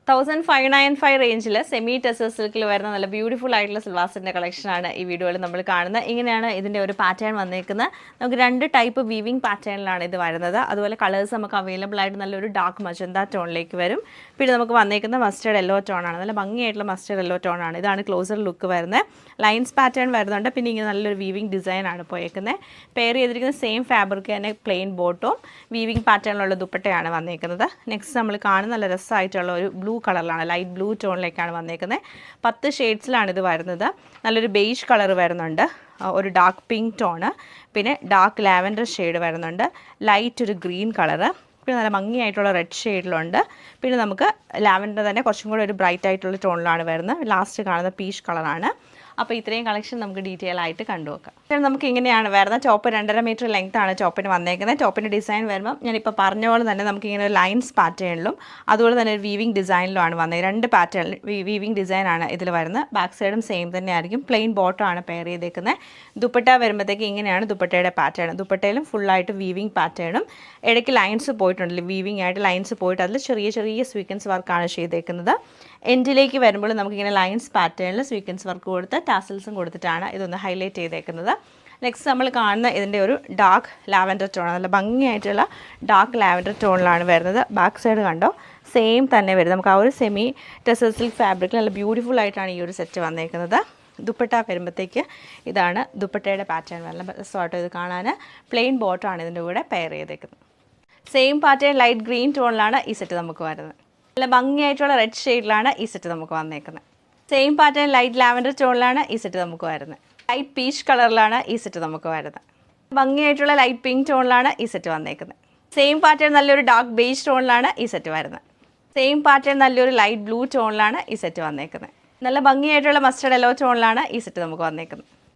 1595 റേഞ്ചിൽ സെമി ടെസർ സിൽക്കിൽ വരുന്ന നല്ല ബ്യൂട്ടിഫുൾ ആയിട്ടുള്ള സിൽവാസിൻ്റെ കളക്ഷനാണ് ഈ വീഡിയോയിൽ നമ്മൾ കാണുന്നത്. ഇങ്ങനെയാണ് ഇതിൻ്റെ ഒരു പാറ്റേൺ വന്നേക്കുന്നത്. നമുക്ക് 2 ടൈപ്പ് വീവിങ് പാറ്റേണിലാണ് ഇത് വരുന്നത്. അതുപോലെ കളേഴ്സ് നമുക്ക് അവൈലബിൾ ആയിട്ട് നല്ലൊരു ഡാർക്ക് മജന്ത ടോണിലേക്ക് വരും. പിന്നെ നമുക്ക് വന്നേക്കുന്ന മസ്റ്റേർഡ് യെല്ലോ ടോണാണ്. നല്ല ഭംഗിയായിട്ടുള്ള മസ്റ്റേർഡ് യെല്ലോ ടോണാണ്. ഇതാണ് ക്ലോസർ ലുക്ക് വരുന്നത്. ലൈൻസ് പാറ്റേൺ വരുന്നുണ്ട്. പിന്നെ ഇങ്ങനെ നല്ലൊരു വീവിങ് ഡിസൈനാണ് പോയേക്കുന്നത്. പെയർ ചെയ്തിരിക്കുന്ന സെയിം ഫാബ്രിക് തന്നെ പ്ലെയിൻ ബോട്ടും വീവിങ് പാറ്റേണിലുള്ള ദുപ്പട്ടയാണ് വന്നേക്കുന്നത്. നെക്സ്റ്റ് നമ്മൾ കാണുന്ന നല്ല രസമായിട്ടുള്ള ഒരു ബ്ലൂ കളറിലാണ്, ലൈറ്റ് ബ്ലൂ ടോണിലേക്കാണ് വന്നേക്കുന്നത്. 10 ഷെയ്ഡ്സിലാണ് ഇത് വരുന്നത്. നല്ലൊരു ബേജ് കളർ വരുന്നുണ്ട്, ഒരു ഡാർക്ക് പിങ്ക് ടോണ്, പിന്നെ ഡാർക്ക് ലാവൻഡർ ഷെയ്ഡ് വരുന്നുണ്ട്, ലൈറ്റ് ഒരു ഗ്രീൻ കളറ്, പിന്നെ നല്ല ഭംഗിയായിട്ടുള്ള റെഡ് ഷെയ്ഡിലുണ്ട്. പിന്നെ നമുക്ക് ലാവൻഡർ തന്നെ കുറച്ചും കൂടെ ഒരു ബ്രൈറ്റ് ആയിട്ടുള്ള ടോണിലാണ് വരുന്നത്. ലാസ്റ്റ് കാണുന്ന പീച്ച് കളറാണ്. അപ്പോൾ ഇത്രയും കളക്ഷൻ നമുക്ക് ഡീറ്റെയിൽ ആയിട്ട് കണ്ടുവെക്കാം. നമുക്ക് ഇങ്ങനെയാണ് വരുന്നത്. ടോപ്പ് 2.5 മീറ്റർ ലെങ്ത് ആണ് ടോപ്പിന് വന്നേക്കുന്നത്. ടോപ്പിൻ്റെ ഡിസൈൻ വരുമ്പോൾ ഞാനിപ്പോൾ പറഞ്ഞ പോലെ തന്നെ നമുക്ക് ഇങ്ങനെ ഒരു ലൈൻസ് പാറ്റേണിലും അതുപോലെ തന്നെ ഒരു വീവിങ് ഡിസൈനിലുമാണ് വന്നത്. 2 പാറ്റേണിൽ വീവിങ് ഡിസൈനാണ് ഇതിൽ വരുന്നത്. ബാക്ക് സൈഡും സെയിം തന്നെ ആയിരിക്കും. പ്ലെയിൻ ബോട്ടമാണ് പെയർ ചെയ്തേക്കുന്നത്. ദുപ്പട്ട വരുമ്പോഴത്തേക്ക് ഇങ്ങനെയാണ് ദുപ്പട്ടയുടെ പാറ്റേൺ. ദുപ്പട്ടയിലും ഫുള്ളായിട്ട് വീവിങ് പാറ്റേണും ഇടയ്ക്ക് ലൈൻസ് പോയിട്ടുണ്ട്, വീവിങ് ആയിട്ട് ലൈൻസ് പോയിട്ട് അതിൽ ചെറിയ ചെറിയ സ്വീക്വൻസ് വർക്കാണ് ചെയ്തേക്കുന്നത്. എൻഡിലേക്ക് വരുമ്പോൾ നമുക്കിങ്ങനെ ലൈൻസ് പാറ്റേണിൽ സ്വീക്വൻസ് വർക്ക് കൊടുത്ത് ടാസൽസും കൊടുത്തിട്ടാണ് ഇതൊന്ന് ഹൈലൈറ്റ് ചെയ്തേക്കുന്നത്. നെക്സ്റ്റ് നമ്മൾ കാണുന്ന ഇതിൻ്റെ ഒരു ഡാർക്ക് ലാവൻഡർ ടോൺ, നല്ല ഭംഗിയായിട്ടുള്ള ഡാർക്ക് ലാവൻഡർ ടോണിലാണ് വരുന്നത്. ബാക്ക് സൈഡ് കണ്ടോ, സെയിം തന്നെ വരും. നമുക്ക് ആ ഒരു സെമി ടെസർ സിൽക്ക് ഫാബ്രിക്കിൽ നല്ല ബ്യൂട്ടിഫുൾ ആയിട്ടാണ് ഈ ഒരു സെറ്റ് വന്നേക്കുന്നത്. ദുപ്പട്ട വരുമ്പോഴത്തേക്ക് ഇതാണ് ദുപ്പട്ടയുടെ പാറ്റേൺ വരുന്നത്. രസമായിട്ട് ഇത് കാണാൻ പ്ലെയിൻ ബോട്ടമാണ് ഇതിൻ്റെ കൂടെ പെയർ ചെയ്തേക്കുന്നത്. സെയിം പാറ്റേൺ ലൈറ്റ് ഗ്രീൻ ടോണിലാണ് ഈ സെറ്റ് നമുക്ക് വരുന്നത്. നല്ല ഭംഗിയായിട്ടുള്ള റെഡ് ഷെയ്ഡിലാണ് ഈ സെറ്റ് നമുക്ക് വന്നേക്കുന്നത്. സെയിം പാറ്റേൺ ലൈറ്റ് ലാവൻഡർ ടോണിലാണ് ഈ സെറ്റ് നമുക്ക് വരുന്നത്. ലൈറ്റ് പീച്ച് കളറിലാണ് ഈ സെറ്റ് നമുക്ക് വരുന്നത്. ഭംഗിയായിട്ടുള്ള ലൈറ്റ് പിങ്ക് ടോണിലാണ് ഈ സെറ്റ് വന്നേക്കുന്നത്. സെയിം പാറ്റേൺ നല്ലൊരു ഡാർക്ക് ബേജ് ടോണിലാണ് ഈ സെറ്റ് വരുന്നത്. സെയിം പാറ്റേൺ നല്ലൊരു ലൈറ്റ് ബ്ലൂ ടോണിലാണ് ഈ സെറ്റ് വന്നേക്കുന്നത്. നല്ല ഭംഗിയായിട്ടുള്ള മസ്റ്റേർഡ് യെല്ലോ ടോണിലാണ് ഈ സെറ്റ് നമുക്ക് വന്നേക്കുന്നത്.